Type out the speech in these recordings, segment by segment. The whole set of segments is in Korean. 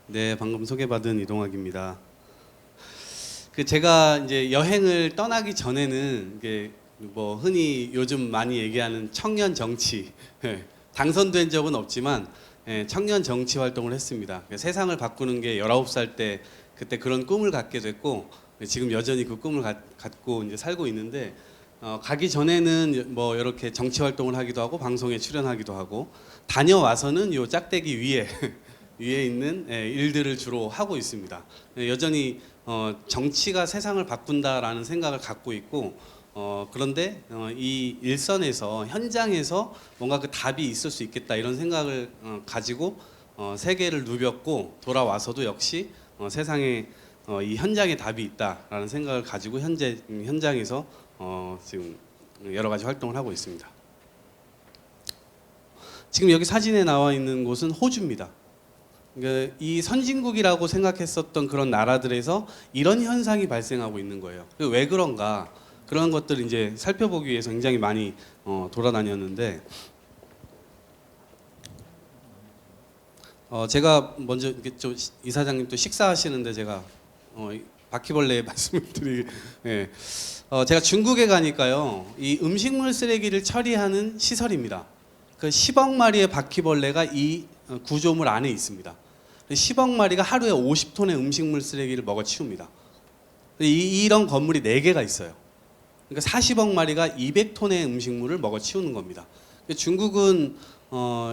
네, 방금 소개받은 이동학입니다. 제가 이제 여행을 떠나기 전에는 이게 뭐 흔히 요즘 많이 얘기하는 청년 정치, 당선된 적은 없지만 청년 정치 활동을 했습니다. 세상을 바꾸는 게 19살 때 그때 그런 꿈을 갖게 됐고 지금 여전히 그 꿈을 갖고 이제 살고 있는데 가기 전에는 뭐 이렇게 정치 활동을 하기도 하고 방송에 출연하기도 하고 다녀와서는 요 짝대기 위에 위에 있는 일들을 주로 하고 있습니다. 여전히 정치가 세상을 바꾼다라는 생각을 갖고 있고 그런데 이 일선에서 현장에서 뭔가 그 답이 있을 수 있겠다 이런 생각을 가지고 세계를 누볐고 돌아와서도 역시 세상에 이 현장에 답이 있다라는 생각을 가지고 현재 현장에서 지금 여러 가지 활동을 하고 있습니다. 지금 여기 사진에 나와 있는 곳은 호주입니다. 이 선진국이라고 생각했었던 그런 나라들에서 이런 현상이 발생하고 있는 거예요. 왜 그런가 그런 것들을 이제 살펴보기 위해서 굉장히 많이 돌아다녔는데 제가 먼저 좀 이사장님 또 식사하시는데 제가 바퀴벌레 말씀을 드리기 제가 중국에 가니까요 이 음식물 쓰레기를 처리하는 시설입니다. 그 10억 마리의 바퀴벌레가 이 구조물 안에 있습니다. 10억 마리가 하루에 50톤의 음식물 쓰레기를 먹어 치웁니다. 이런 건물이 4개가 있어요. 그러니까 40억 마리가 200톤의 음식물을 먹어 치우는 겁니다. 중국은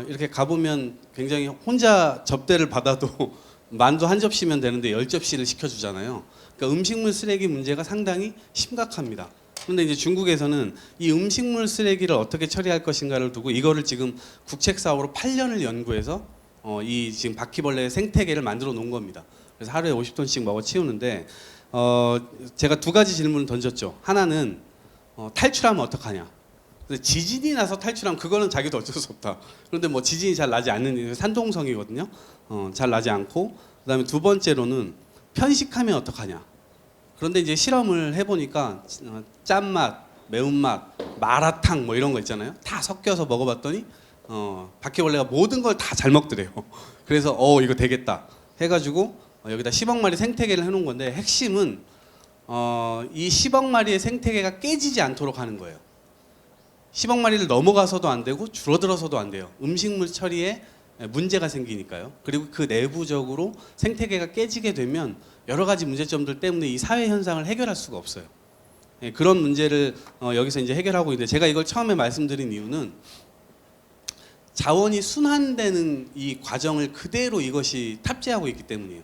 이렇게 가보면 굉장히 혼자 접대를 받아도 만두 한 접시면 되는데 10접시를 시켜주잖아요. 그러니까 음식물 쓰레기 문제가 상당히 심각합니다. 그런데 이제 중국에서는 이 음식물 쓰레기를 어떻게 처리할 것인가를 두고 이거를 지금 국책 사업으로 8년을 연구해서 이 지금 바퀴벌레 생태계를 만들어 놓은 겁니다. 그래서 하루에 50톤씩 먹어 치우는데 제가 2가지 질문을 던졌죠. 하나는 탈출하면 어떡하냐. 지진이 나서 탈출하면 그거는 자기도 어쩔 수 없다. 그런데 뭐 지진이 잘 나지 않는 산동성이거든요. 잘 나지 않고 그다음에 2번째로는 편식하면 어떡하냐. 그런데 이제 실험을 해보니까 짠맛, 매운맛, 마라탕 뭐 이런 거 있잖아요. 다 섞여서 먹어봤더니 바퀴벌레가 모든 걸 다 잘 먹더래요. 그래서 이거 되겠다 해가지고 여기다 10억 마리 생태계를 해놓은 건데 핵심은 이 10억 마리의 생태계가 깨지지 않도록 하는 거예요. 10억 마리를 넘어가서도 안 되고 줄어들어서도 안 돼요. 음식물 처리에 문제가 생기니까요. 그리고 그 내부적으로 생태계가 깨지게 되면 여러 가지 문제점들 때문에 이 사회 현상을 해결할 수가 없어요. 그런 문제를 여기서 이제 해결하고 있는데 제가 이걸 처음에 말씀드린 이유는 자원이 순환되는 이 과정을 그대로 이것이 탑재하고 있기 때문이에요.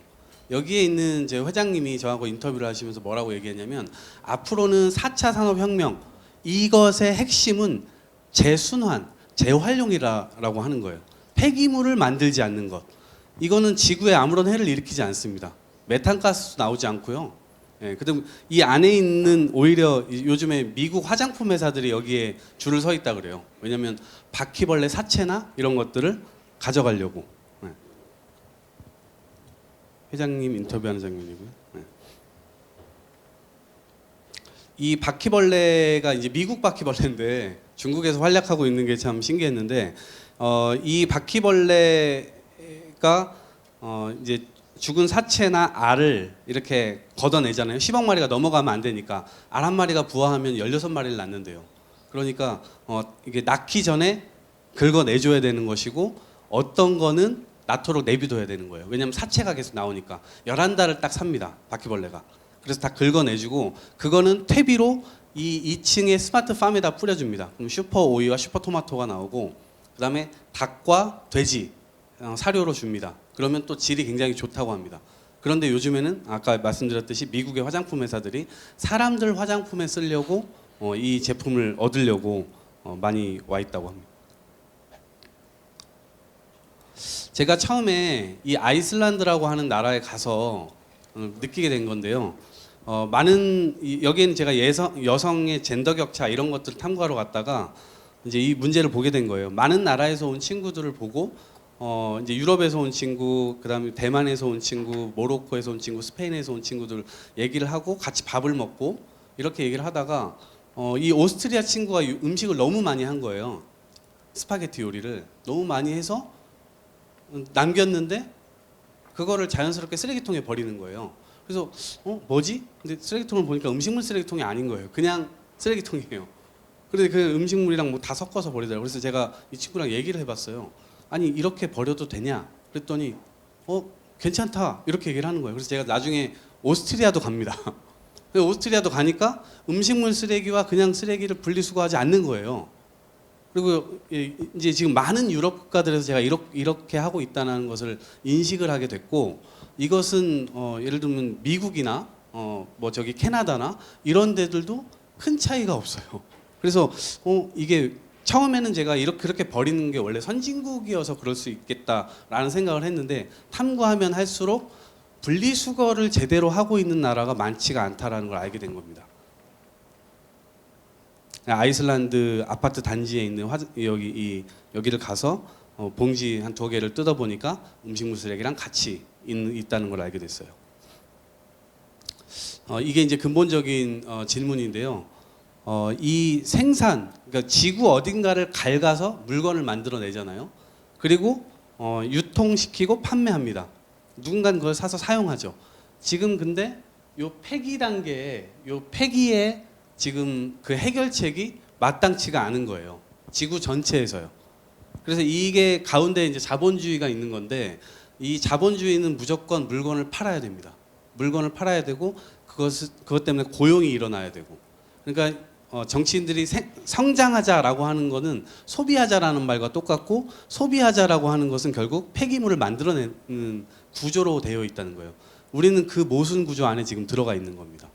여기에 있는 제 회장님이 저하고 인터뷰를 하시면서 뭐라고 얘기했냐면 앞으로는 4차 산업혁명 이것의 핵심은 재순환, 재활용이라고 하는 거예요. 폐기물을 만들지 않는 것. 이거는 지구에 아무런 해를 일으키지 않습니다. 메탄가스도 나오지 않고요. 그다음 이 안에 있는 오히려 요즘에 미국 화장품 회사들이 여기에 줄을 서 있다 그래요. 왜냐하면 바퀴벌레 사체나 이런 것들을 가져가려고. 회장님 인터뷰하는 장면이고요. 이 바퀴벌레가 이제 미국 바퀴벌레인데 중국에서 활약하고 있는 게 참 신기했는데 이 바퀴벌레가 이제 죽은 사체나 알을 이렇게 걷어내잖아요. 10억 마리가 넘어가면 안 되니까 알 한 마리가 부화하면 16마리를 낳는데요. 그러니까 이게 낳기 전에 긁어내줘야 되는 것이고 어떤 거는 낳도록 내비둬야 되는 거예요. 왜냐하면 사체가 계속 나오니까 11달을 딱 삽니다. 바퀴벌레가. 그래서 다 긁어내주고 그거는 퇴비로 이 2층의 스마트 팜에다 뿌려줍니다. 그럼 슈퍼 오이와 슈퍼 토마토가 나오고 그 다음에 닭과 돼지 사료로 줍니다. 그러면 또 질이 굉장히 좋다고 합니다. 그런데 요즘에는 아까 말씀드렸듯이 미국의 화장품 회사들이 사람들 화장품에 쓰려고 이 제품을 얻으려고 많이 와 있다고 합니다. 제가 처음에 이 아이슬란드라고 하는 나라에 가서 느끼게 된 건데요. 많은 여기에는 제가 여성의 젠더 격차 이런 것들을 탐구하러 갔다가 이제 이 문제를 보게 된 거예요. 많은 나라에서 온 친구들을 보고 이제 유럽에서 온 친구, 그다음에 대만에서 온 친구, 모로코에서 온 친구, 스페인에서 온 친구들 얘기를 하고 같이 밥을 먹고 이렇게 얘기를 하다가 이 오스트리아 친구가 음식을 너무 많이 한 거예요. 스파게티 요리를 너무 많이 해서 남겼는데 그거를 자연스럽게 쓰레기통에 버리는 거예요. 그래서 뭐지? 근데 쓰레기통을 보니까 음식물 쓰레기통이 아닌 거예요. 그냥 쓰레기통이에요. 그런데 그 음식물이랑 뭐 다 섞어서 버리더라고요. 그래서 제가 이 친구랑 얘기를 해봤어요. 아니 이렇게 버려도 되냐? 그랬더니 괜찮다 이렇게 얘기를 하는 거예요. 그래서 제가 나중에 오스트리아도 갑니다. 오스트리아도 가니까 음식물 쓰레기와 그냥 쓰레기를 분리수거하지 않는 거예요. 그리고 이제 지금 많은 유럽 국가들에서 제가 이렇게 하고 있다는 것을 인식을 하게 됐고, 이것은 예를 들면 미국이나 뭐 저기 캐나다나 이런 데들도 큰 차이가 없어요. 그래서 이게 처음에는 제가 그렇게 버리는 게 원래 선진국이어서 그럴 수 있겠다라는 생각을 했는데, 탐구하면 할수록 분리수거를 제대로 하고 있는 나라가 많지가 않다라는 걸 알게 된 겁니다. 아이슬란드 아파트 단지에 있는 여기를 가서 봉지 한 2개를 뜯어 보니까 음식물 쓰레기랑 같이 있다는 걸 알게 됐어요. 이게 이제 근본적인 질문인데요. 이 생산, 그러니까 지구 어딘가를 갉아서 물건을 만들어내잖아요. 그리고 유통시키고 판매합니다. 누군가는 그걸 사서 사용하죠. 지금 근데 요 폐기 단계에 요 폐기의 지금 그 해결책이 마땅치가 않은 거예요. 지구 전체에서요. 그래서 이게 가운데 이제 자본주의가 있는 건데, 이 자본주의는 무조건 물건을 팔아야 됩니다. 물건을 팔아야 되고 그것 때문에 고용이 일어나야 되고. 그러니까 정치인들이 성장하자라고 하는 거는 소비하자라는 말과 똑같고, 소비하자라고 하는 것은 결국 폐기물을 만들어내는 구조로 되어 있다는 거예요. 우리는 그 모순 구조 안에 지금 들어가 있는 겁니다.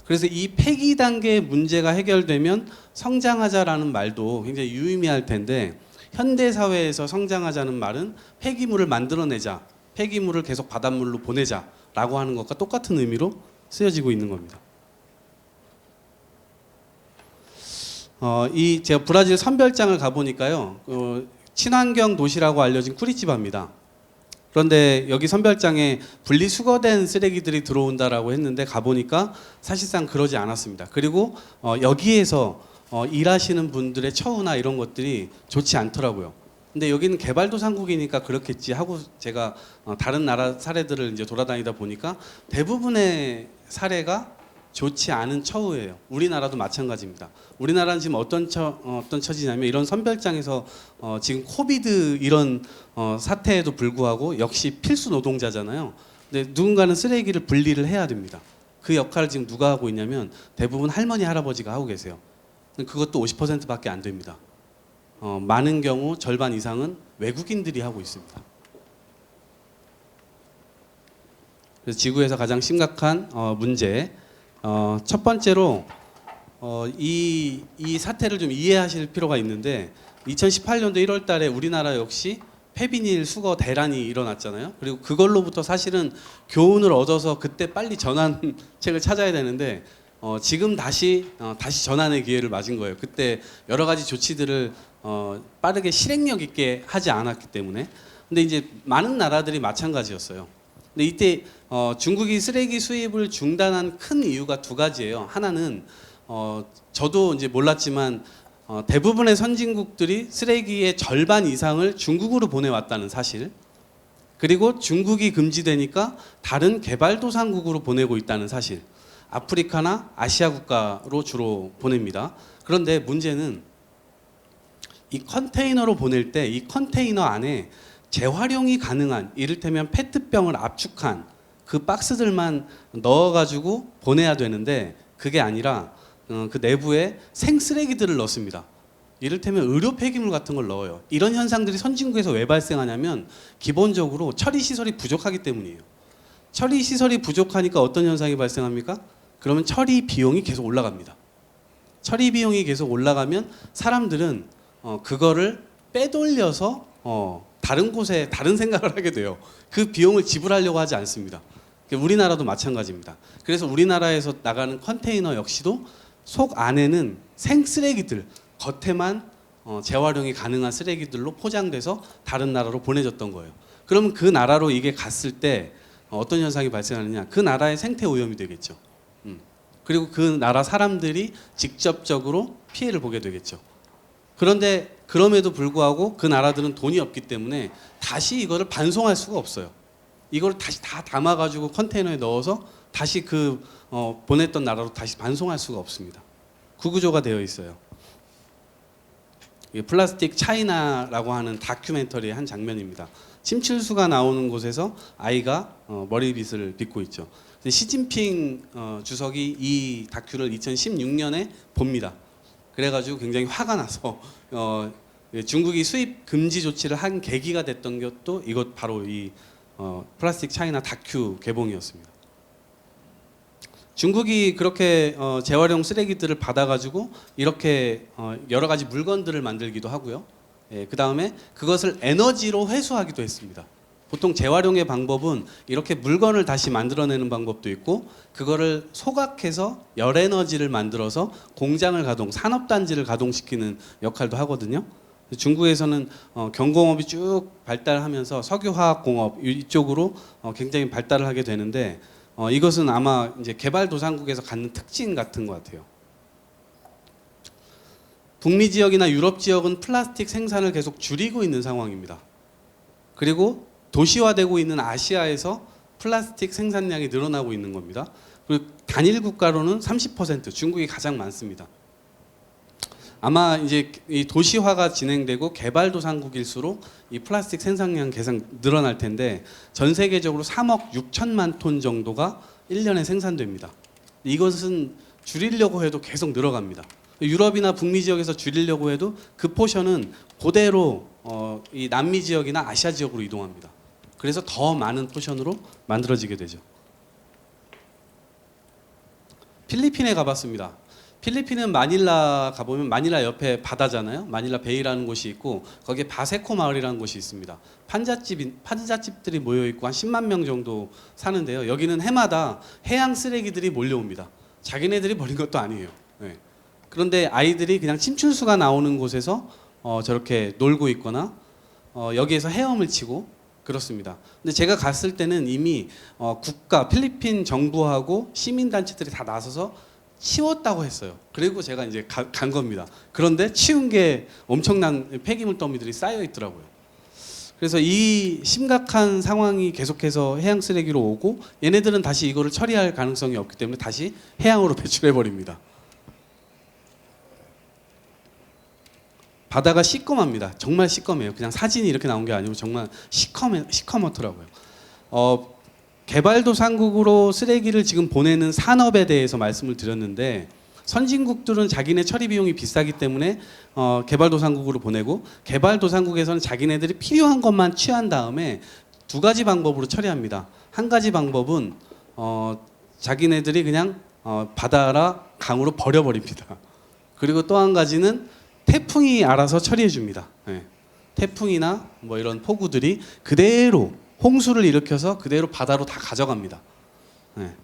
그래서 이 폐기 단계의 문제가 해결되면 성장하자라는 말도 굉장히 유의미할 텐데, 현대 사회에서 성장하자는 말은 폐기물을 만들어내자, 폐기물을 계속 바닷물로 보내자라고 하는 것과 똑같은 의미로 쓰여지고 있는 겁니다. 제가 브라질 선별장을 가보니까요, 친환경 도시라고 알려진 쿠리치바입니다. 그런데 여기 선별장에 분리수거된 쓰레기들이 들어온다라고 했는데, 가보니까 사실상 그러지 않았습니다. 그리고 여기에서 일하시는 분들의 처우나 이런 것들이 좋지 않더라고요. 근데 여기는 개발도상국이니까 그렇겠지 하고 제가 다른 나라 사례들을 이제 돌아다니다 보니까 대부분의 사례가 좋지 않은 처우예요. 우리나라도 마찬가지입니다. 우리나라는 지금 어떤 처지냐면, 이런 선별장에서 지금 코비드 이런 사태에도 불구하고 역시 필수 노동자잖아요. 근데 누군가는 쓰레기를 분리를 해야 됩니다. 그 역할을 지금 누가 하고 있냐면 대부분 할머니 할아버지가 하고 계세요. 그것도 50%밖에 안 됩니다. 많은 경우 절반 이상은 외국인들이 하고 있습니다. 그래서 지구에서 가장 심각한 문제, 첫 번째로 이 사태를 좀 이해하실 필요가 있는데, 2018년도 1월 달에 우리나라 역시 폐비닐 수거 대란이 일어났잖아요. 그리고 그걸로부터 사실은 교훈을 얻어서 그때 빨리 전환책을 찾아야 되는데, 지금 다시 전환의 기회를 맞은 거예요. 그때 여러 가지 조치들을 빠르게 실행력 있게 하지 않았기 때문에. 근데 이제 많은 나라들이 마찬가지였어요. 근데 이때 중국이 쓰레기 수입을 중단한 큰 이유가 2가지예요. 하나는 저도 이제 몰랐지만 대부분의 선진국들이 쓰레기의 절반 이상을 중국으로 보내왔다는 사실, 그리고 중국이 금지되니까 다른 개발도상국으로 보내고 있다는 사실, 아프리카나 아시아 국가로 주로 보냅니다. 그런데 문제는 이 컨테이너로 보낼 때 이 컨테이너 안에 재활용이 가능한, 이를테면 페트병을 압축한 그 박스들만 넣어가지고 보내야 되는데, 그게 아니라 그 내부에 생쓰레기들을 넣습니다. 이를테면 의료 폐기물 같은 걸 넣어요. 이런 현상들이 선진국에서 왜 발생하냐면 기본적으로 처리 시설이 부족하기 때문이에요. 처리 시설이 부족하니까 어떤 현상이 발생합니까? 그러면 처리 비용이 계속 올라갑니다. 처리 비용이 계속 올라가면 사람들은 그거를 빼돌려서 다른 곳에 다른 생각을 하게 돼요. 그 비용을 지불하려고 하지 않습니다. 우리나라도 마찬가지입니다. 그래서 우리나라에서 나가는 컨테이너 역시도 속 안에는 생쓰레기들, 겉에만 재활용이 가능한 쓰레기들로 포장돼서 다른 나라로 보내졌던 거예요. 그러면 그 나라로 이게 갔을 때 어떤 현상이 발생하느냐? 그 나라의 생태 오염이 되겠죠. 그리고 그 나라 사람들이 직접적으로 피해를 보게 되겠죠. 그런데 그럼에도 불구하고 그 나라들은 돈이 없기 때문에 다시 이거를 반송할 수가 없어요. 이걸 다시 다 담아가지고 컨테이너에 넣어서 다시 보냈던 나라로 다시 반송할 수가 없습니다. 그 구조가 되어 있어요. 플라스틱 차이나라고 하는 다큐멘터리의 한 장면입니다. 침칠수가 나오는 곳에서 아이가 머리빗을 빗고 있죠. 시진핑 주석이 이 다큐를 2016년에 봅니다. 그래가지고 굉장히 화가 나서 중국이 수입 금지 조치를 한 계기가 됐던 것도 이것 바로 이 플라스틱 차이나 다큐 개봉이었습니다. 중국이 그렇게 재활용 쓰레기들을 받아가지고 이렇게 여러 가지 물건들을 만들기도 하고요. 그 다음에 그것을 에너지로 회수하기도 했습니다. 보통 재활용의 방법은 이렇게 물건을 다시 만들어내는 방법도 있고, 그거를 소각해서 열에너지를 만들어서 공장을 가동, 산업단지를 가동시키는 역할도 하거든요. 중국에서는 경공업이 쭉 발달하면서 석유화학공업 이쪽으로 굉장히 발달을 하게 되는데, 이것은 아마 이제 개발도상국에서 갖는 특징 같은 것 같아요. 북미 지역이나 유럽 지역은 플라스틱 생산을 계속 줄이고 있는 상황입니다. 그리고 도시화되고 있는 아시아에서 플라스틱 생산량이 늘어나고 있는 겁니다. 그리고 단일 국가로는 30%, 중국이 가장 많습니다. 아마 이제 이 도시화가 진행되고 개발도상국일수록 이 플라스틱 생산량 계속 늘어날 텐데, 전 세계적으로 3억 6천만 톤 정도가 1년에 생산됩니다. 이것은 줄이려고 해도 계속 늘어갑니다. 유럽이나 북미 지역에서 줄이려고 해도 그 포션은 그대로 이 남미 지역이나 아시아 지역으로 이동합니다. 그래서 더 많은 포션으로 만들어지게 되죠. 필리핀에 가봤습니다. 필리핀은 마닐라 가보면 마닐라 옆에 바다잖아요. 마닐라 베이라는 곳이 있고, 거기에 바세코 마을이라는 곳이 있습니다. 판자집들이 모여 있고 한 10만 명 정도 사는데요. 여기는 해마다 해양 쓰레기들이 몰려옵니다. 자기네들이 버린 것도 아니에요. 네. 그런데 아이들이 그냥 침출수가 나오는 곳에서 저렇게 놀고 있거나 여기에서 헤엄을 치고 그렇습니다. 근데 제가 갔을 때는 이미 필리핀 정부하고 시민단체들이 다 나서서 치웠다고 했어요. 그리고 제가 이제 간 겁니다. 그런데 치운 게 엄청난 폐기물 더미들이 쌓여 있더라고요. 그래서 이 심각한 상황이 계속해서 해양 쓰레기로 오고, 얘네들은 다시 이거를 처리할 가능성이 없기 때문에 다시 해양으로 배출해 버립니다. 바다가 시꺼멉니다. 정말 시꺼매요. 그냥 사진이 이렇게 나온 게 아니고 정말 시커멓더라고요. 개발도상국으로 쓰레기를 지금 보내는 산업에 대해서 말씀을 드렸는데, 선진국들은 자기네 처리 비용이 비싸기 때문에 개발도상국으로 보내고, 개발도상국에서는 자기네들이 필요한 것만 취한 다음에 두 가지 방법으로 처리합니다. 한 가지 방법은 자기네들이 그냥 바다라 강으로 버려버립니다. 그리고 또 한 가지는 태풍이 알아서 처리해 줍니다. 네. 태풍이나 뭐 이런 폭우들이 그대로 홍수를 일으켜서 그대로 바다로 다 가져갑니다. 네.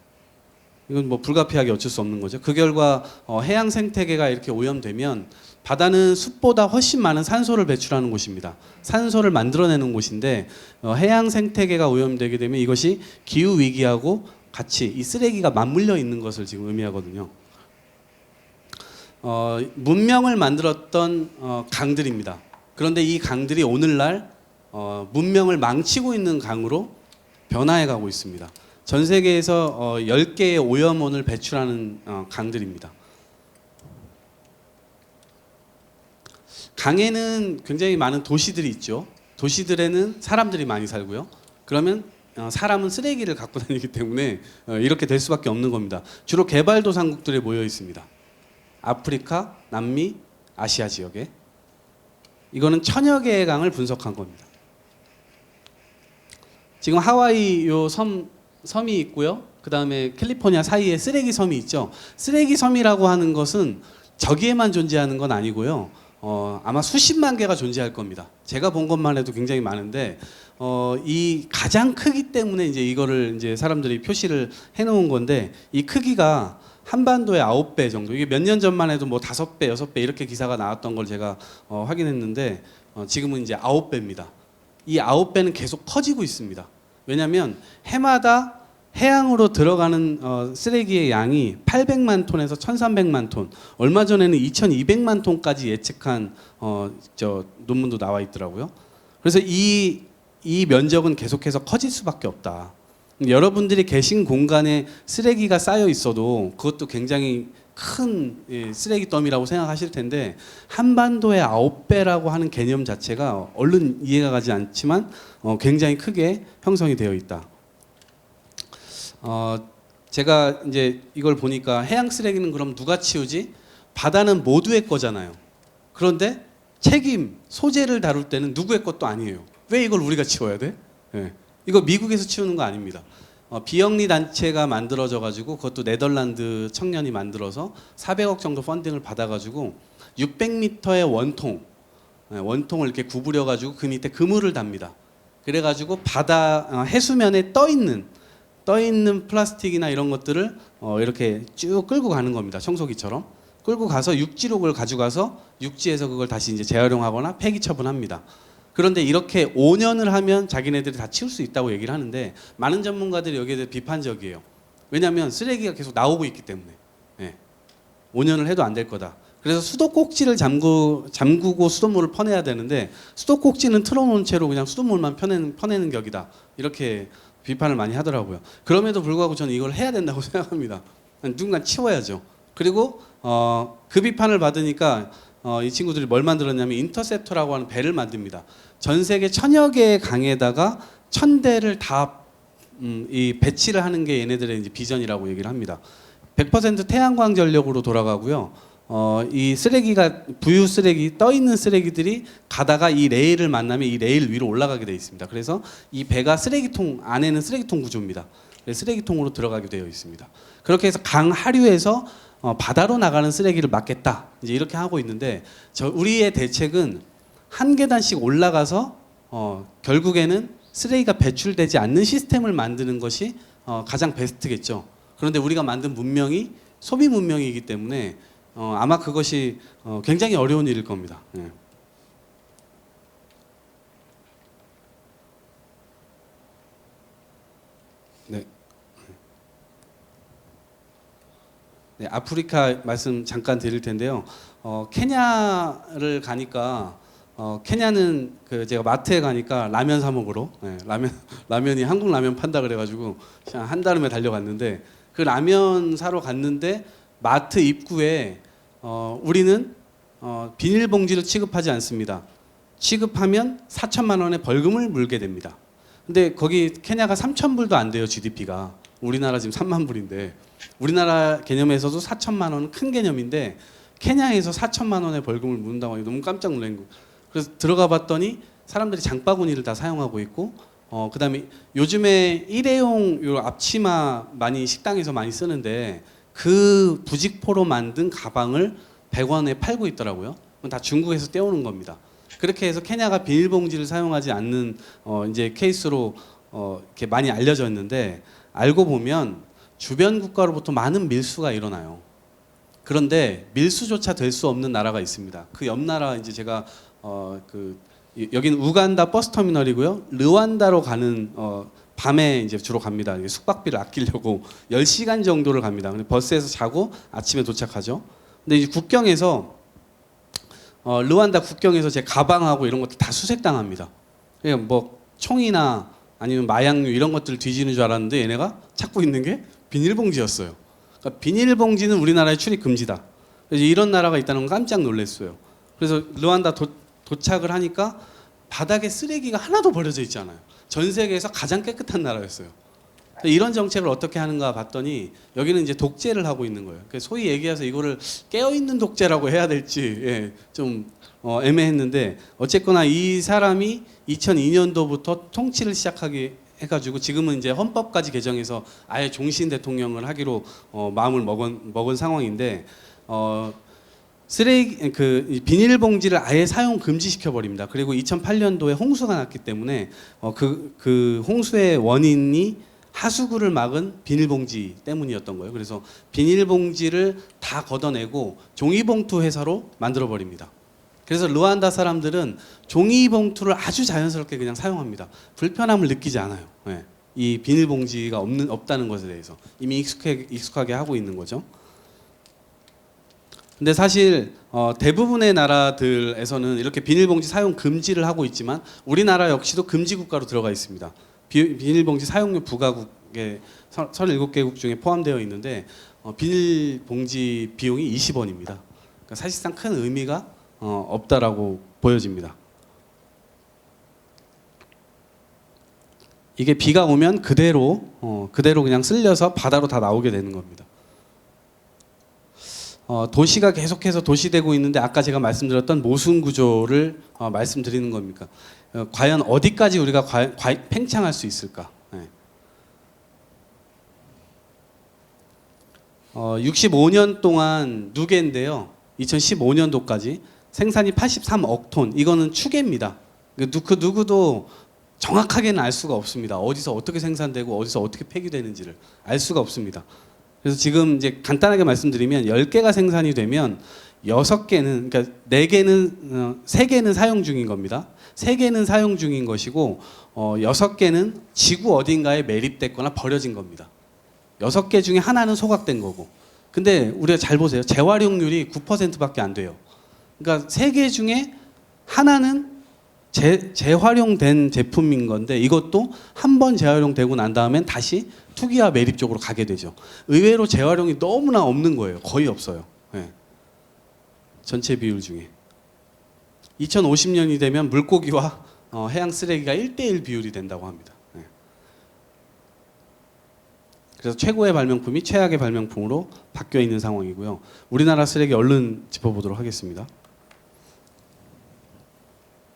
이건 뭐 불가피하게 어쩔 수 없는 거죠. 그 결과 해양 생태계가 이렇게 오염되면, 바다는 숲보다 훨씬 많은 산소를 배출하는 곳입니다. 산소를 만들어내는 곳인데, 해양 생태계가 오염되게 되면 이것이 기후 위기하고 같이 이 쓰레기가 맞물려 있는 것을 지금 의미하거든요. 문명을 만들었던 강들입니다. 그런데 이 강들이 오늘날 문명을 망치고 있는 강으로 변화해 가고 있습니다. 전 세계에서 10개의 오염원을 배출하는 강들입니다. 강에는 굉장히 많은 도시들이 있죠. 도시들에는 사람들이 많이 살고요. 그러면 사람은 쓰레기를 갖고 다니기 때문에 이렇게 될 수밖에 없는 겁니다. 주로 개발도상국들에 모여 있습니다. 아프리카, 남미, 아시아 지역에. 이거는 1000여 개의 강을 분석한 겁니다. 지금 하와이 요 섬이 있고요. 그 다음에 캘리포니아 사이에 쓰레기 섬이 있죠. 쓰레기 섬이라고 하는 것은 저기에만 존재하는 건 아니고요. 아마 수십만 개가 존재할 겁니다. 제가 본 것만 해도 굉장히 많은데, 이 가장 크기 때문에 이제 이거를 이제 사람들이 표시를 해놓은 건데, 이 크기가 한반도의 9배 정도. 이게 몇 년 전만 해도 뭐 5배, 6배 이렇게 기사가 나왔던 걸 제가 확인했는데, 지금은 이제 9배입니다. 이 9배는 계속 커지고 있습니다. 왜냐하면 해마다 해양으로 들어가는 쓰레기의 양이 800만 톤에서 1300만 톤, 얼마 전에는 2200만 톤까지 예측한 논문도 나와 있더라고요. 그래서 이 이 면적은 계속해서 커질 수밖에 없다. 여러분들이 계신 공간에 쓰레기가 쌓여 있어도 그것도 굉장히 큰 쓰레기 더미라고 생각하실 텐데 한반도의 9배라고 하는 개념 자체가 얼른 이해가 가지 않지만 굉장히 크게 형성이 되어 있다. 제가 이제 이걸 보니까 해양 쓰레기는 그럼 누가 치우지? 바다는 모두의 거잖아요. 그런데 책임, 소재를 다룰 때는 누구의 것도 아니에요. 왜 이걸 우리가 치워야 돼? 네. 이거 미국에서 치우는 거 아닙니다. 비영리 단체가 만들어져 가지고 그것도 네덜란드 청년이 만들어서 400억 정도 펀딩을 받아 가지고 600m의 원통을 이렇게 구부려 가지고 그 밑에 그물을 답니다. 그래 가지고 바다 해수면에 떠 있는 플라스틱이나 이런 것들을 이렇게 쭉 끌고 가는 겁니다. 청소기처럼 끌고 가서 육지로 그걸 가져가서 육지에서 그걸 다시 이제 재활용하거나 폐기 처분합니다. 그런데 이렇게 5년을 하면 자기네들이 다 치울 수 있다고 얘기를 하는데 많은 전문가들이 여기에 대해 비판적이에요. 왜냐하면 쓰레기가 계속 나오고 있기 때문에. 네. 5년을 해도 안 될 거다. 그래서 수도꼭지를 잠그고 수돗물을 퍼내야 되는데 수도꼭지는 틀어놓은 채로 그냥 수돗물만 퍼내는 격이다. 이렇게 비판을 많이 하더라고요. 그럼에도 불구하고 저는 이걸 해야 된다고 생각합니다. 누군가 치워야죠. 그리고 그 비판을 받으니까 이 친구들이 뭘 만들었냐면 인터셉터라고 하는 배를 만듭니다. 전 세계 1000여 개의 강에다가 1000대를 다 이 배치를 하는 게 얘네들의 이제 비전이라고 얘기를 합니다. 100% 태양광 전력으로 돌아가고요. 이 쓰레기가 부유 쓰레기 떠 있는 쓰레기들이 가다가 이 레일을 만나면 이 레일 위로 올라가게 되어 있습니다. 그래서 이 배가 쓰레기통 안에는 쓰레기통 구조입니다. 쓰레기통으로 들어가게 되어 있습니다. 그렇게 해서 강 하류에서 바다로 나가는 쓰레기를 막겠다. 이제 이렇게 하고 있는데 우리의 대책은 한 계단씩 올라가서 결국에는 쓰레기가 배출되지 않는 시스템을 만드는 것이 가장 베스트겠죠. 그런데 우리가 만든 문명이 소비 문명이기 때문에 아마 그것이 굉장히 어려운 일일 겁니다. 네. 네. 네, 아프리카 말씀 잠깐 드릴 텐데요. 케냐를 가니까 케냐는 제가 마트에 가니까 라면 사 먹으러 라면이 한국 라면 판다 그래가지고 그냥 한달음에 달려갔는데 그 라면 사러 갔는데 마트 입구에 우리는 비닐봉지를 취급하지 않습니다. 취급하면 4천만 원의 벌금을 물게 됩니다. 근데 거기 케냐가 3,000불도 안 돼요. GDP가 우리나라 지금 3만 불인데 우리나라 개념에서도 4천만 원은 큰 개념인데 케냐에서 4천만 원의 벌금을 물는다고 하니 너무 깜짝 놀란 거. 그래서 들어가 봤더니 사람들이 장바구니를 다 사용하고 있고 그다음에 요즘에 일회용 요 앞치마 많이 식당에서 많이 쓰는데 그 부직포로 만든 가방을 100원에 팔고 있더라고요. 그건 다 중국에서 떼오는 겁니다. 그렇게 해서 케냐가 비닐봉지를 사용하지 않는 이제 케이스로 이렇게 많이 알려져 있는데 알고 보면 주변 국가로부터 많은 밀수가 일어나요. 그런데 밀수조차 될 수 없는 나라가 있습니다. 그 옆 나라 이제 제가 여기는 우간다 버스 터미널이고요. 르완다로 가는 밤에 이제 주로 갑니다. 숙박비를 아끼려고 10시간 정도를 갑니다. 근데 버스에서 자고 아침에 도착하죠. 근데 이제 국경에서 르완다 국경에서 제 가방하고 이런 것들 다 수색당합니다. 그냥 뭐 총이나 아니면 마약류 이런 것들을 뒤지는 줄 알았는데 얘네가 찾고 있는 게 비닐봉지였어요. 그러니까 비닐봉지는 우리나라에 출입 금지다. 그래서 이런 나라가 있다는 건 깜짝 놀랐어요. 그래서 르완다 도착을 하니까 바닥에 쓰레기가 하나도 버려져 있지 않아요. 전 세계에서 가장 깨끗한 나라였어요. 이런 정책을 어떻게 하는가 봤더니 여기는 이제 독재를 하고 있는 거예요. 소위 얘기해서 이거를 깨어있는 독재라고 해야 될지 좀 애매했는데 어쨌거나 이 사람이 2002년도부터 통치를 시작하게 해가지고 지금은 이제 헌법까지 개정해서 아예 종신 대통령을 하기로 마음을 먹은 상황인데 쓰레기 비닐봉지를 아예 사용 금지시켜 버립니다. 그리고 2008년도에 홍수가 났기 때문에 그 홍수의 원인이 하수구를 막은 비닐봉지 때문이었던 거예요. 그래서 비닐봉지를 다 걷어내고 종이봉투 회사로 만들어 버립니다. 그래서 르완다 사람들은 종이봉투를 아주 자연스럽게 그냥 사용합니다. 불편함을 느끼지 않아요. 네. 이 비닐봉지가 없다는 것에 대해서 이미 익숙하게 하고 있는 거죠. 근데 사실 대부분의 나라들에서는 이렇게 비닐봉지 사용 금지를 하고 있지만 우리나라 역시도 금지 국가로 들어가 있습니다. 비닐봉지 사용료 부가국에 37개국 중에 포함되어 있는데 비닐봉지 비용이 20원입니다. 그러니까 사실상 큰 의미가 없다라고 보여집니다. 이게 비가 오면 그대로 그냥 쓸려서 바다로 다 나오게 되는 겁니다. 도시가 계속해서 도시되고 있는데 아까 제가 말씀드렸던 모순 구조를 말씀드리는 겁니까? 과연 어디까지 우리가 팽창할 수 있을까? 네. 65년 동안 누계인데요. 2015년도까지 생산이 83억 톤. 이거는 추계입니다. 그 누구도 정확하게는 알 수가 없습니다. 어디서 어떻게 생산되고 어디서 어떻게 폐기되는지를 알 수가 없습니다. 그래서 지금 이제 간단하게 말씀드리면 10개가 생산이 되면 6개는, 그러니까 4개는 3개는 사용 중인 겁니다. 3개는 사용 중인 것이고 6개는 지구 어딘가에 매립됐거나 버려진 겁니다. 6개 중에 하나는 소각된 거고. 근데 우리가 잘 보세요. 재활용률이 9%밖에 안 돼요. 그러니까 3개 중에 하나는 재활용된 제품인 건데 이것도 한 번 재활용되고 난 다음엔 다시 투기와 매립 쪽으로 가게 되죠. 의외로 재활용이 너무나 없는 거예요. 거의 없어요. 네. 전체 비율 중에. 2050년이 되면 물고기와 해양 쓰레기가 1대1 비율이 된다고 합니다. 네. 그래서 최고의 발명품이 최악의 발명품으로 바뀌어 있는 상황이고요. 우리나라 쓰레기 얼른 짚어보도록 하겠습니다.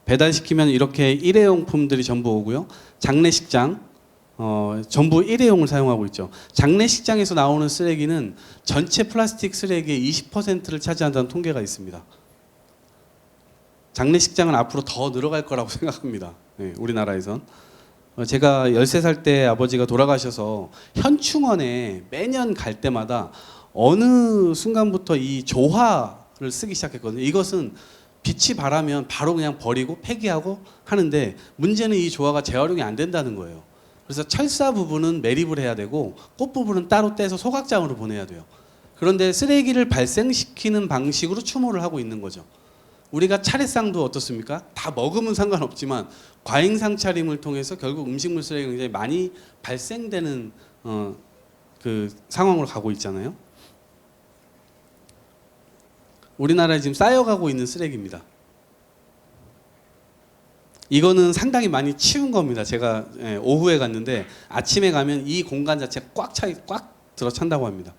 배달시키면 이렇게 일회용품들이 전부 오고요. 장례식장 전부 일회용을 사용하고 있죠. 장례식장에서 나오는 쓰레기는 전체 플라스틱 쓰레기의 20%를 차지한다는 통계가 있습니다. 장례식장은 앞으로 더 늘어갈 거라고 생각합니다. 네, 우리나라에선. 제가 13살 때 아버지가 돌아가셔서 현충원에 매년 갈 때마다 어느 순간부터 이 조화를 쓰기 시작했거든요. 이것은 빛이 바라면 바로 그냥 버리고 폐기하고 하는데 문제는 이 조화가 재활용이 안 된다는 거예요. 그래서 철사 부분은 매립을 해야 되고 꽃 부분은 따로 떼서 소각장으로 보내야 돼요. 그런데 쓰레기를 발생시키는 방식으로 추모를 하고 있는 거죠. 우리가 차례상도 어떻습니까? 다 먹으면 상관없지만 과잉 상차림을 통해서 결국 음식물 쓰레기가 굉장히 많이 발생되는 그 상황으로 가고 있잖아요. 우리나라에 지금 쌓여가고 있는 쓰레기입니다. 이거는 상당히 많이 치운 겁니다. 제가 오후에 갔는데 아침에 가면 이 공간 자체가 꽉 들어찬다고 합니다.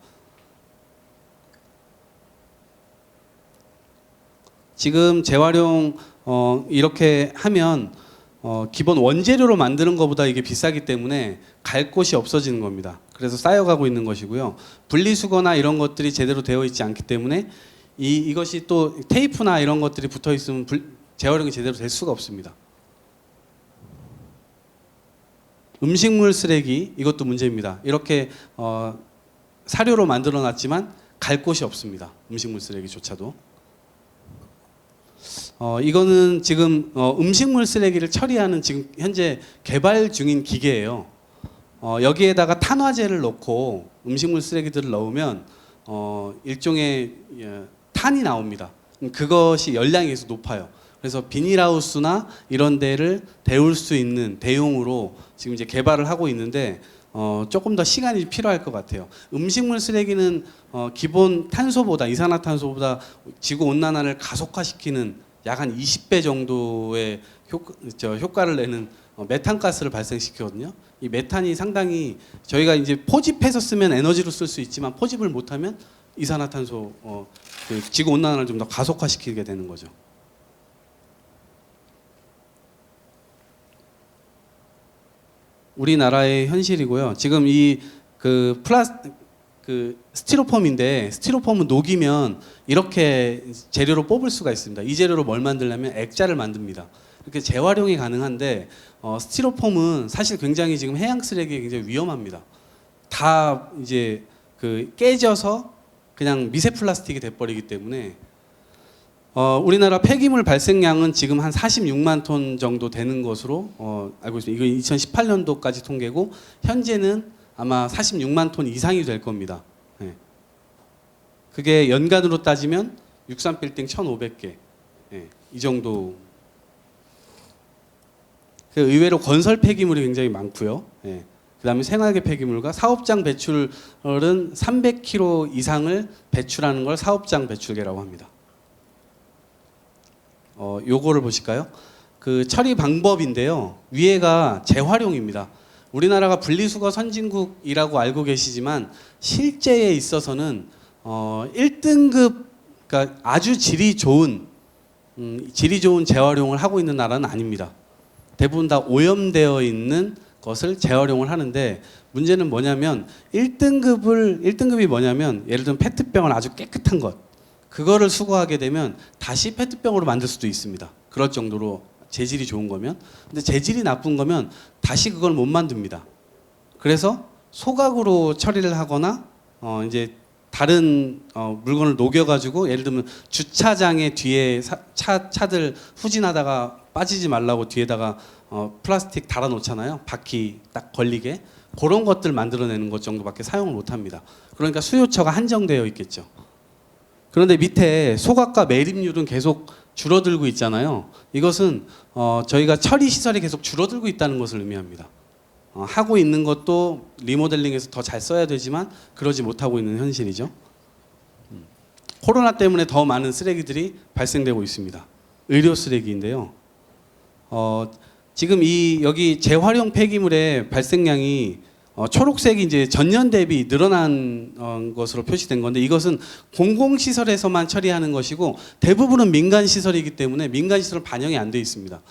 지금 재활용 이렇게 하면 기본 원재료로 만드는 것보다 이게 비싸기 때문에 갈 곳이 없어지는 겁니다. 그래서 쌓여가고 있는 것이고요. 분리수거나 이런 것들이 제대로 되어 있지 않기 때문에 이것이 또 테이프나 이런 것들이 붙어 있으면 재활용이 제대로 될 수가 없습니다. 음식물 쓰레기 이것도 문제입니다. 이렇게 사료로 만들어 놨지만 갈 곳이 없습니다. 음식물 쓰레기조차도. 이거는 지금 음식물 쓰레기를 처리하는 지금 현재 개발 중인 기계예요. 여기에다가 탄화제를 넣고 음식물 쓰레기들을 넣으면 일종의 탄이 나옵니다. 그것이 열량이 계속 높아요. 그래서 비닐하우스나 이런 데를 데울 수 있는 대용으로 지금 이제 개발을 하고 있는데 조금 더 시간이 필요할 것 같아요. 음식물 쓰레기는 기본 탄소보다 이산화탄소보다 지구 온난화를 가속화시키는 약 한 20배 정도의 효과를 내는 메탄가스를 발생시키거든요. 이 메탄이 상당히 저희가 이제 포집해서 쓰면 에너지로 쓸 수 있지만 포집을 못하면 이산화탄소 그 지구 온난화를 좀 더 가속화시키게 되는 거죠. 우리나라의 현실이고요. 지금 그 스티로폼인데 스티로폼은 녹이면 이렇게 재료로 뽑을 수가 있습니다. 이 재료로 뭘 만들려면 액자를 만듭니다. 이렇게 재활용이 가능한데 스티로폼은 사실 굉장히 지금 해양 쓰레기에 굉장히 위험합니다. 다 이제 그 깨져서 그냥 미세 플라스틱이 돼버리기 때문에 우리나라 폐기물 발생량은 지금 한 46만 톤 정도 되는 것으로 알고 있습니다. 이거 2018년도까지 통계고 현재는 아마 46만 톤 이상이 될 겁니다. 네. 그게 연간으로 따지면 63빌딩 1,500개. 예, 이 정도. 의외로 건설 폐기물이 굉장히 많고요. 예. 그다음에 생활계 폐기물과 사업장 배출은 300kg 이상을 배출하는 걸 사업장 배출계라고 합니다. 요거를 보실까요? 그 처리 방법인데요. 위에가 재활용입니다. 우리나라가 분리수거 선진국이라고 알고 계시지만 실제에 있어서는 1등급, 그러니까 아주 질이 좋은 재활용을 하고 있는 나라는 아닙니다. 대부분 다 오염되어 있는 것을 재활용을 하는데, 문제는 뭐냐면 1등급이 뭐냐면, 예를 들면 페트병을 아주 깨끗한 것, 그거를 수거하게 되면 다시 페트병으로 만들 수도 있습니다. 그럴 정도로 재질이 좋은 거면. 근데 재질이 나쁜 거면 다시 그걸 못 만듭니다. 그래서 소각으로 처리를 하거나 이제 다른 물건을 녹여가지고, 예를 들면 주차장에 뒤에 차들 후진하다가 빠지지 말라고 뒤에다가 플라스틱 달아 놓잖아요. 바퀴 딱 걸리게. 그런 것들 만들어내는 것 정도밖에 사용을 못합니다. 그러니까 수요처가 한정되어 있겠죠. 그런데 밑에 소각과 매립률은 계속 줄어들고 있잖아요. 이것은 저희가 처리 시설이 계속 줄어들고 있다는 것을 의미합니다. 하고 있는 것도 리모델링해서 더 잘 써야 되지만 그러지 못하고 있는 현실이죠. 코로나 때문에 더 많은 쓰레기들이 발생되고 있습니다. 의료 쓰레기인데요. 지금 여기 재활용 폐기물의 발생량이 초록색이 이제 전년 대비 늘어난 것으로 표시된 건데, 이것은 공공시설에서만 처리하는 것이고 대부분은 민간시설이기 때문에 민간시설 반영이 안 돼 있습니다.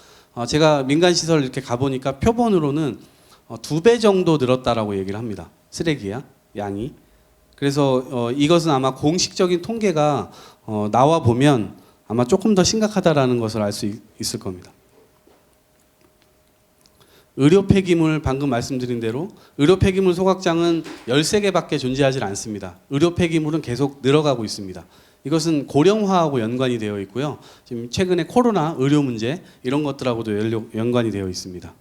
제가 민간시설 이렇게 가보니까 표본으로는 2배 정도 늘었다라고 얘기를 합니다. 쓰레기야, 양이. 그래서 이것은 아마 공식적인 통계가 나와 보면 아마 조금 더 심각하다라는 것을 알 수 있을 겁니다. 의료 폐기물, 방금 말씀드린 대로 의료 폐기물 소각장은 13개밖에 존재하지 않습니다. 의료 폐기물은 계속 늘어가고 있습니다. 이것은 고령화하고 연관이 되어 있고요. 지금 최근에 코로나, 의료 문제 이런 것들하고도 연관이 되어 있습니다.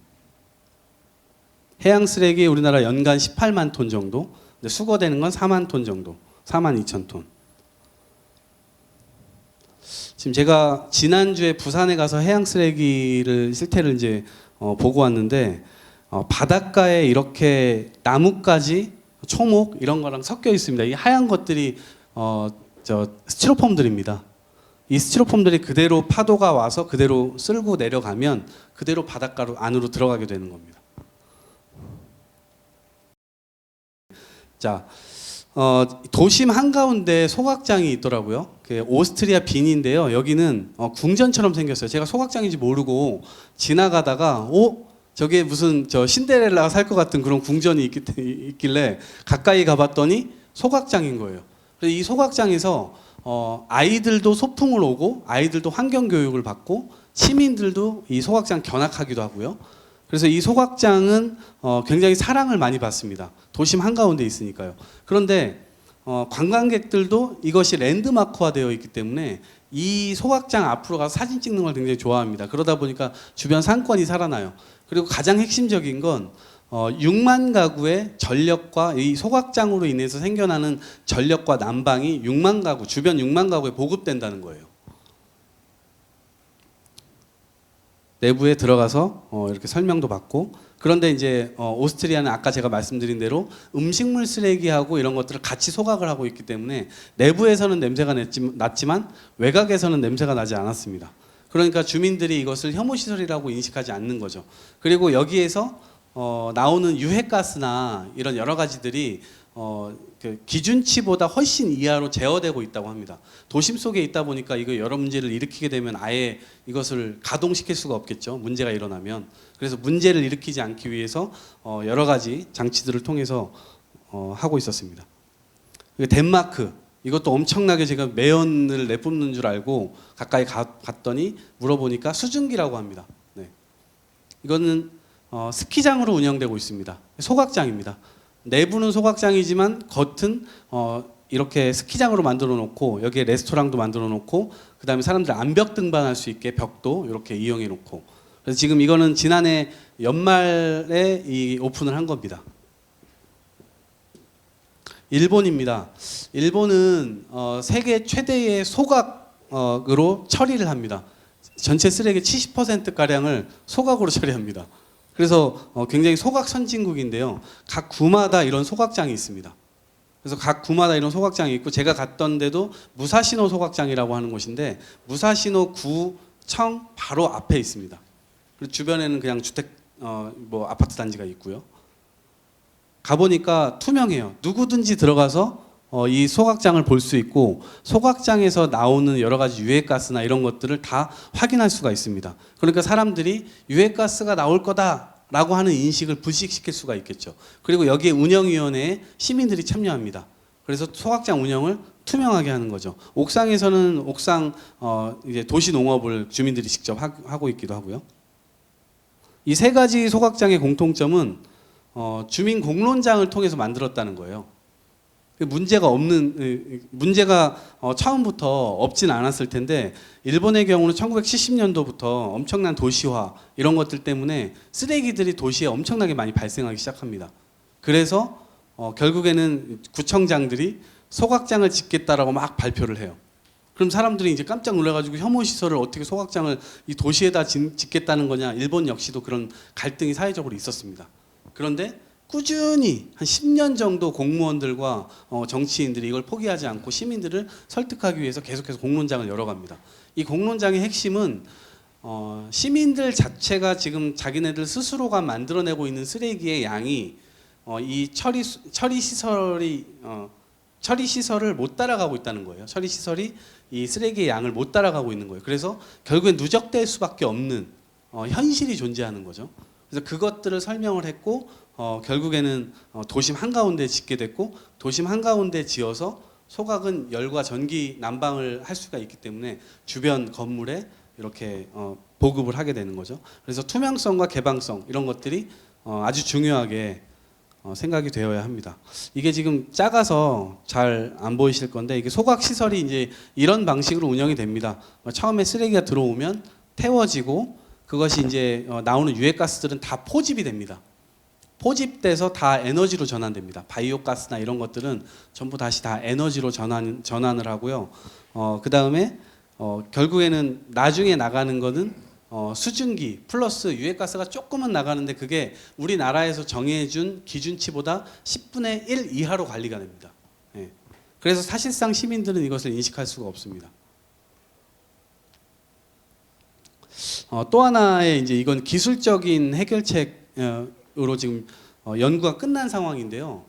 해양 쓰레기 우리나라 연간 18만 톤 정도, 근데 수거되는 건 4만 톤 정도, 4만 2천 톤. 지금 제가 지난주에 부산에 가서 해양 쓰레기를 실태를 이제 보고 왔는데, 바닷가에 이렇게 나뭇가지, 초목 이런 거랑 섞여 있습니다. 이 하얀 것들이 스티로폼들입니다. 이 스티로폼들이 그대로 파도가 와서 그대로 쓸고 내려가면 그대로 바닷가로 안으로 들어가게 되는 겁니다. 자, 도심 한가운데 소각장이 있더라고요. 그 오스트리아 빈인데요. 여기는 궁전처럼 생겼어요. 제가 소각장인지 모르고 지나가다가 저게 무슨 신데렐라가 살 것 같은 그런 궁전이 있길래 가까이 가봤더니 소각장인 거예요. 그래서 이 소각장에서 아이들도 소풍을 오고 아이들도 환경 교육을 받고 시민들도 이 소각장 견학하기도 하고요. 그래서 이 소각장은 굉장히 사랑을 많이 받습니다. 도심 한가운데 있으니까요. 그런데 관광객들도 이것이 랜드마크화 되어 있기 때문에 이 소각장 앞으로 가서 사진 찍는 걸 굉장히 좋아합니다. 그러다 보니까 주변 상권이 살아나요. 그리고 가장 핵심적인 건 6만 가구의 전력과 이 소각장으로 인해서 생겨나는 전력과 난방이 6만 가구, 주변 6만 가구에 보급된다는 거예요. 내부에 들어가서 이렇게 설명도 받고, 그런데 이제 오스트리아는 아까 제가 말씀드린 대로 음식물 쓰레기하고 이런 것들을 같이 소각을 하고 있기 때문에 내부에서는 냄새가 났지만 외곽에서는 냄새가 나지 않았습니다. 그러니까 주민들이 이것을 혐오시설이라고 인식하지 않는 거죠. 그리고 여기에서 나오는 유해가스나 이런 여러 가지들이 그 기준치보다 훨씬 이하로 제어되고 있다고 합니다. 도심 속에 있다 보니까 이거 여러 문제를 일으키게 되면 아예 이것을 가동시킬 수가 없겠죠. 문제가 일어나면. 그래서 문제를 일으키지 않기 위해서 여러 가지 장치들을 통해서 하고 있었습니다. 덴마크, 이것도 엄청나게 제가 매연을 내뿜는 줄 알고 가까이 갔더니 물어보니까 수증기라고 합니다. 네. 이거는 스키장으로 운영되고 있습니다. 소각장입니다. 내부는 소각장이지만 겉은 이렇게 스키장으로 만들어 놓고 여기에 레스토랑도 만들어 놓고 그다음에 사람들 암벽 등반할 수 있게 벽도 이렇게 이용해 놓고, 그래서 지금 이거는 지난해 연말에 이 오픈을 한 겁니다. 일본입니다. 일본은 세계 최대의 소각으로 처리를 합니다. 전체 쓰레기 70% 가량을 소각으로 처리합니다. 그래서 굉장히 소각 선진국인데요. 각 구마다 이런 소각장이 있습니다. 그래서 각 구마다 이런 소각장이 있고, 제가 갔던 데도 무사시노 소각장이라고 하는 곳인데 무사시노 구청 바로 앞에 있습니다. 그리고 주변에는 그냥 주택 뭐 아파트 단지가 있고요. 가보니까 투명해요. 누구든지 들어가서 이 소각장을 볼 수 있고, 소각장에서 나오는 여러 가지 유해가스나 이런 것들을 다 확인할 수가 있습니다. 그러니까 사람들이 유해가스가 나올 거다라고 하는 인식을 불식시킬 수가 있겠죠. 그리고 여기에 운영위원회에 시민들이 참여합니다. 그래서 소각장 운영을 투명하게 하는 거죠. 옥상에서는 옥상 이제 도시 농업을 주민들이 직접 하고 있기도 하고요. 이 세 가지 소각장의 공통점은 주민 공론장을 통해서 만들었다는 거예요. 문제가 처음부터 없진 않았을 텐데, 일본의 경우는 1970년도부터 엄청난 도시화 이런 것들 때문에 쓰레기들이 도시에 엄청나게 많이 발생하기 시작합니다. 그래서 결국에는 구청장들이 소각장을 짓겠다라고 막 발표를 해요. 그럼 사람들이 이제 깜짝 놀라가지고 혐오 시설을 어떻게 소각장을 이 도시에다 짓겠다는 거냐. 일본 역시도 그런 갈등이 사회적으로 있었습니다. 그런데 꾸준히 한 10년 정도 공무원들과 정치인들이 이걸 포기하지 않고 시민들을 설득하기 위해서 계속해서 공론장을 열어갑니다. 이 공론장의 핵심은 시민들 자체가 지금 자기네들 스스로가 만들어내고 있는 쓰레기의 양이 이 처리 시설을 못 따라가고 있다는 거예요. 처리 시설이 이 쓰레기의 양을 못 따라가고 있는 거예요. 그래서 결국엔 누적될 수밖에 없는 현실이 존재하는 거죠. 그래서 그것들을 설명을 했고, 결국에는 도심 한가운데 짓게 됐고, 도심 한가운데 지어서 소각은 열과 전기 난방을 할 수가 있기 때문에 주변 건물에 이렇게 보급을 하게 되는 거죠. 그래서 투명성과 개방성 이런 것들이 아주 중요하게 생각이 되어야 합니다. 이게 지금 작아서 잘 안 보이실 건데, 이게 소각 시설이 이제 이런 방식으로 운영이 됩니다. 처음에 쓰레기가 들어오면 태워지고, 그것이 이제 나오는 유해가스들은 다 포집이 됩니다. 포집돼서 다 에너지로 전환됩니다. 바이오가스나 이런 것들은 전부 다시 다 에너지로 전환을 하고요. 그 다음에 결국에는 나중에 나가는 거는 수증기 플러스 유해가스가 조금은 나가는데, 그게 우리나라에서 정해준 기준치보다 10분의 1 이하로 관리가 됩니다. 예. 그래서 사실상 시민들은 이것을 인식할 수가 없습니다. 또 하나의 이제 이건 기술적인 해결책으로 지금 연구가 끝난 상황인데요.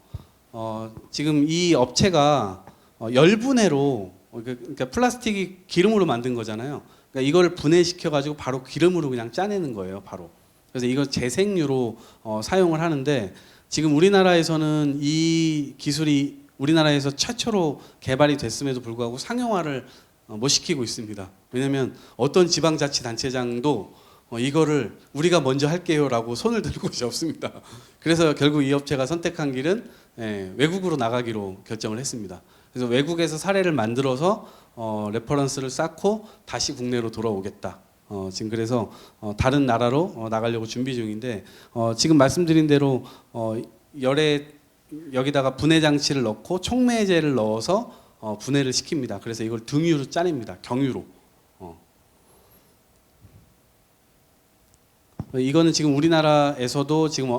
지금 이 업체가 열분해로, 그러니까 플라스틱이 기름으로 만든 거잖아요. 그러니까 이걸 분해시켜 가지고 바로 기름으로 그냥 짜내는 거예요, 바로. 그래서 이거 재생유로 사용을 하는데, 지금 우리나라에서는 이 기술이 우리나라에서 최초로 개발이 됐음에도 불구하고 상용화를 못 시키고 있습니다. 왜냐하면 어떤 지방자치단체장도 이거를 우리가 먼저 할게요라고 손을 들 곳이 없습니다. 그래서 결국 이 업체가 선택한 길은 외국으로 나가기로 결정을 했습니다. 그래서 외국에서 사례를 만들어서 레퍼런스를 쌓고 다시 국내로 돌아오겠다. 지금 그래서 다른 나라로 나가려고 준비 중인데, 지금 말씀드린 대로 열에 여기다가 분해 장치를 넣고 촉매제를 넣어서 분해를 시킵니다. 그래서 이걸 등유로 짜냅니다. 경유로. 이거는 지금 우리나라에서도 지금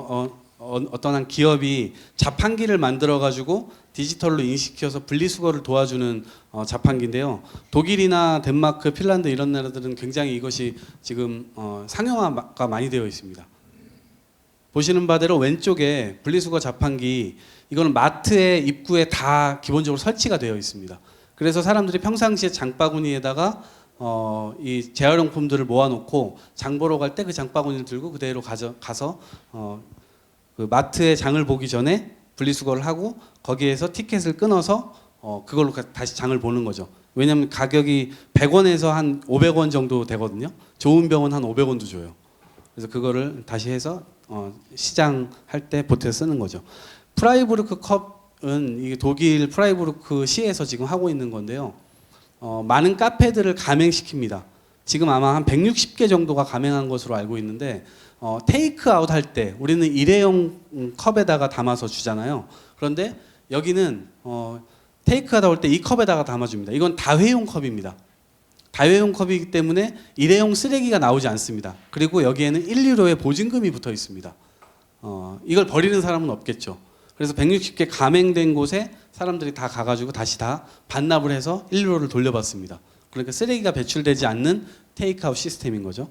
어떤 한 기업이 자판기를 만들어 가지고 디지털로 인식시켜서 분리수거를 도와주는 자판기인데요. 독일이나 덴마크, 핀란드 이런 나라들은 굉장히 이것이 지금 상용화가 많이 되어 있습니다. 보시는 바대로 왼쪽에 분리수거 자판기, 이거는 마트의 입구에 다 기본적으로 설치가 되어 있습니다. 그래서 사람들이 평상시에 장바구니에다가 이 재활용품들을 모아놓고 장 보러 갈 때 그 장바구니를 들고 그대로 가서 그 마트에 장을 보기 전에 분리수거를 하고 거기에서 티켓을 끊어서 그걸로 다시 장을 보는 거죠. 왜냐하면 가격이 100원에서 한 500원 정도 되거든요. 좋은 병원 한 500원도 줘요. 그래서 그거를 다시 해서 시장할 때 보태서 쓰는 거죠. 프라이부르크 컵은 이게 독일 프라이부르크 시에서 지금 하고 있는 건데요. 많은 카페들을 가맹시킵니다. 지금 아마 한 160개 정도가 가맹한 것으로 알고 있는데, 테이크아웃 할 때 우리는 일회용 컵에다가 담아서 주잖아요. 그런데 여기는 테이크가 나올 때 이 컵에다가 담아줍니다. 이건 다회용 컵입니다. 다회용 컵이기 때문에 일회용 쓰레기가 나오지 않습니다. 그리고 여기에는 1, 2로의 보증금이 붙어 있습니다. 이걸 버리는 사람은 없겠죠. 그래서 160개 가맹된 곳에 사람들이 다 가가지고 다시 다 반납을 해서 1, 2로를 돌려받습니다. 그러니까 쓰레기가 배출되지 않는 테이크아웃 시스템인 거죠.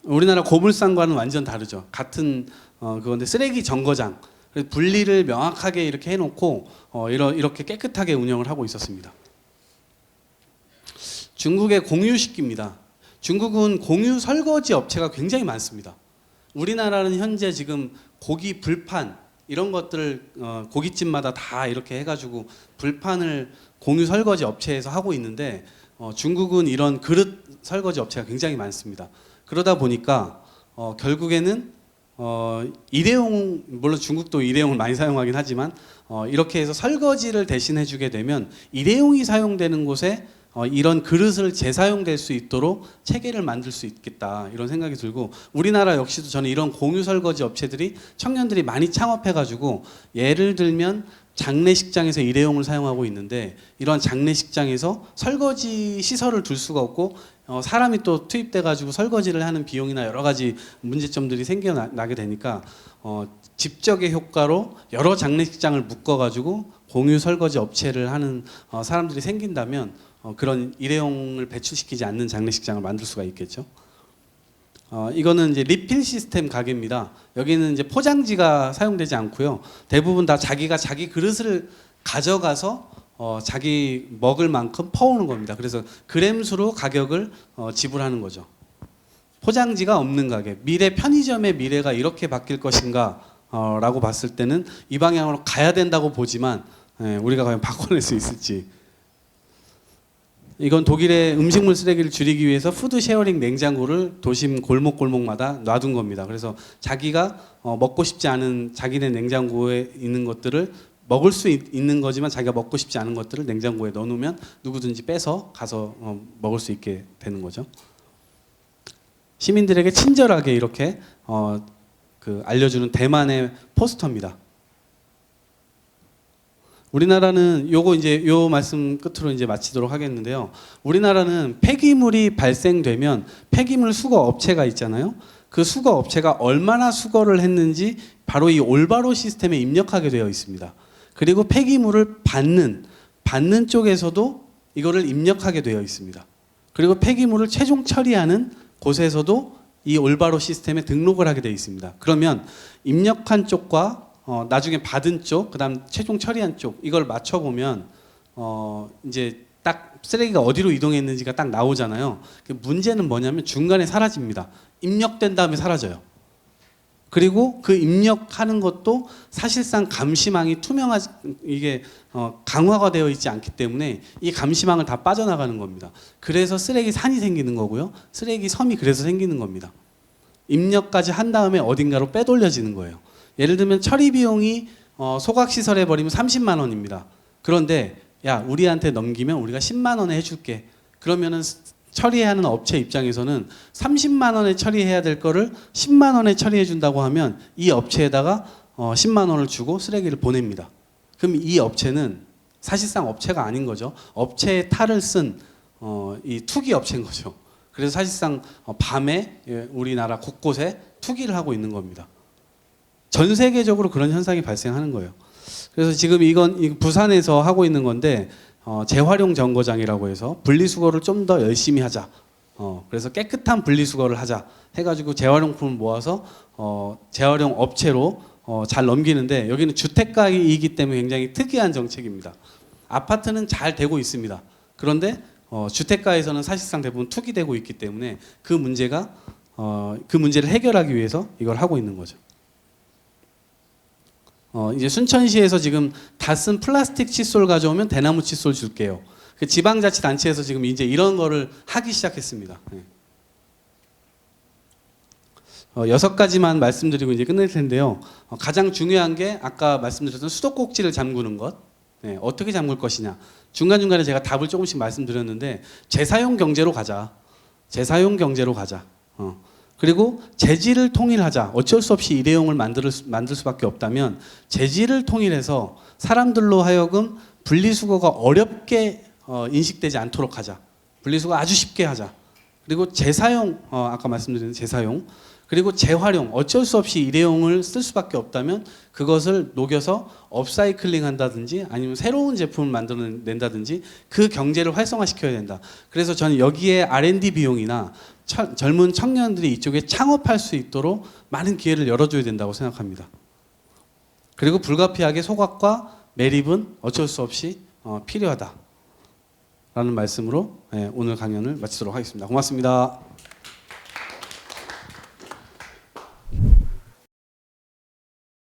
우리나라 고물상과는 완전 다르죠. 같은 그건데 쓰레기 정거장, 그래서 분리를 명확하게 이렇게 해놓고 이렇게 깨끗하게 운영을 하고 있었습니다. 중국의 공유식기입니다. 중국은 공유 설거지 업체가 굉장히 많습니다. 우리나라는 현재 지금 고기 불판 이런 것들을 고깃집마다 다 이렇게 해가지고 불판을 공유 설거지 업체에서 하고 있는데 중국은 이런 그릇 설거지 업체가 굉장히 많습니다. 그러다 보니까 결국에는 일회용, 물론 중국도 일회용을 많이 사용하긴 하지만 이렇게 해서 설거지를 대신해 주게 되면 일회용이 사용되는 곳에 이런 그릇을 재사용될 수 있도록 체계를 만들 수 있겠다 이런 생각이 들고, 우리나라 역시도 저는 이런 공유 설거지 업체들이 청년들이 많이 창업해가지고 예를 들면 장례식장에서 일회용을 사용하고 있는데 이런 장례식장에서 설거지 시설을 둘 수가 없고 사람이 또 투입돼가지고 설거지를 하는 비용이나 여러 가지 문제점들이 생겨나게 되니까 집적의 효과로 여러 장례식장을 묶어가지고 공유 설거지 업체를 하는 사람들이 생긴다면 그런 일회용을 배출시키지 않는 장례식장을 만들 수가 있겠죠. 이거는 이제 리필 시스템 가게입니다. 여기는 이제 포장지가 사용되지 않고요. 대부분 다 자기가 자기 그릇을 가져가서 자기 먹을 만큼 퍼오는 겁니다. 그래서 그램수로 가격을 지불하는 거죠. 포장지가 없는 가게. 미래 편의점의 미래가 이렇게 바뀔 것인가 라고 봤을 때는 이 방향으로 가야 된다고 보지만 우리가 과연 바꿔낼 수 있을지. 이건 독일의 음식물 쓰레기를 줄이기 위해서 푸드 쉐어링 냉장고를 도심 골목골목마다 놔둔 겁니다. 그래서 자기가 먹고 싶지 않은 자기네 냉장고에 있는 것들을 먹을 수 있는 거지만 자기가 먹고 싶지 않은 것들을 냉장고에 넣어놓으면 누구든지 빼서 가서 먹을 수 있게 되는 거죠. 시민들에게 친절하게 이렇게 알려주는 대만의 포스터입니다. 우리나라는 요거 이제 요 말씀 끝으로 이제 마치도록 하겠는데요. 우리나라는 폐기물이 발생되면 폐기물 수거 업체가 있잖아요. 그 수거 업체가 얼마나 수거를 했는지 바로 이 올바로 시스템에 입력하게 되어 있습니다. 그리고 폐기물을 받는 쪽에서도 이거를 입력하게 되어 있습니다. 그리고 폐기물을 최종 처리하는 곳에서도 이 올바로 시스템에 등록을 하게 되어 있습니다. 그러면 입력한 쪽과 나중에 받은 쪽, 그다음 최종 처리한 쪽 이걸 맞춰 보면 이제 딱 쓰레기가 어디로 이동했는지가 딱 나오잖아요. 문제는 뭐냐면 중간에 사라집니다. 입력된 다음에 사라져요. 그리고 그 입력하는 것도 사실상 감시망이 이게 강화가 되어 있지 않기 때문에 이 감시망을 다 빠져나가는 겁니다. 그래서 쓰레기 산이 생기는 거고요. 쓰레기 섬이 그래서 생기는 겁니다. 입력까지 한 다음에 어딘가로 빼돌려지는 거예요. 예를 들면 처리 비용이 소각시설에 버리면 30만 원입니다. 그런데 야 우리한테 넘기면 우리가 10만 원에 해줄게. 그러면은 처리해야 하는 업체 입장에서는 30만 원에 처리해야 될 거를 10만 원에 처리해 준다고 하면 이 업체에다가 10만 원을 주고 쓰레기를 보냅니다. 그럼 이 업체는 사실상 업체가 아닌 거죠. 업체의 탈을 쓴 이 투기 업체인 거죠. 그래서 사실상 밤에 우리나라 곳곳에 투기를 하고 있는 겁니다. 전 세계적으로 그런 현상이 발생하는 거예요. 그래서 지금 이건 부산에서 하고 있는 건데 재활용 정거장이라고 해서 분리수거를 좀 더 열심히 하자. 그래서 깨끗한 분리수거를 하자 해가지고 재활용품을 모아서 재활용 업체로 잘 넘기는데, 여기는 주택가이기 때문에 굉장히 특이한 정책입니다. 아파트는 잘 되고 있습니다. 그런데 주택가에서는 사실상 대부분 투기되고 있기 때문에 그 문제를 해결하기 위해서 이걸 하고 있는 거죠. 이제 순천시에서 지금 다 쓴 플라스틱 칫솔 가져오면 대나무 칫솔 줄게요. 그 지방자치단체에서 지금 이제 이런 거를 하기 시작했습니다. 6가지만 말씀드리고 이제 끝낼 텐데요. 가장 중요한 게 아까 말씀드렸던 수도꼭지를 잠그는 것. 어떻게 잠글 것이냐. 중간중간에 제가 답을 조금씩 말씀드렸는데 재사용 경제로 가자. 재사용 경제로 가자. 그리고 재질을 통일하자. 어쩔 수 없이 일회용을 만들 수밖에 없다면 재질을 통일해서 사람들로 하여금 분리수거가 어렵게 인식되지 않도록 하자. 분리수거 아주 쉽게 하자. 그리고 재사용, 아까 말씀드린 재사용, 그리고 재활용, 어쩔 수 없이 일회용을 쓸 수밖에 없다면 그것을 녹여서 업사이클링 한다든지 아니면 새로운 제품을 만들어낸다든지 그 경제를 활성화시켜야 된다. 그래서 저는 여기에 R&D 비용이나 젊은 청년들이 이쪽에 창업할 수 있도록 많은 기회를 열어줘야 된다고 생각합니다. 그리고 불가피하게 소각과 매립은 어쩔 수 없이 필요하다. 라는 말씀으로 오늘 강연을 마치도록 하겠습니다. 고맙습니다.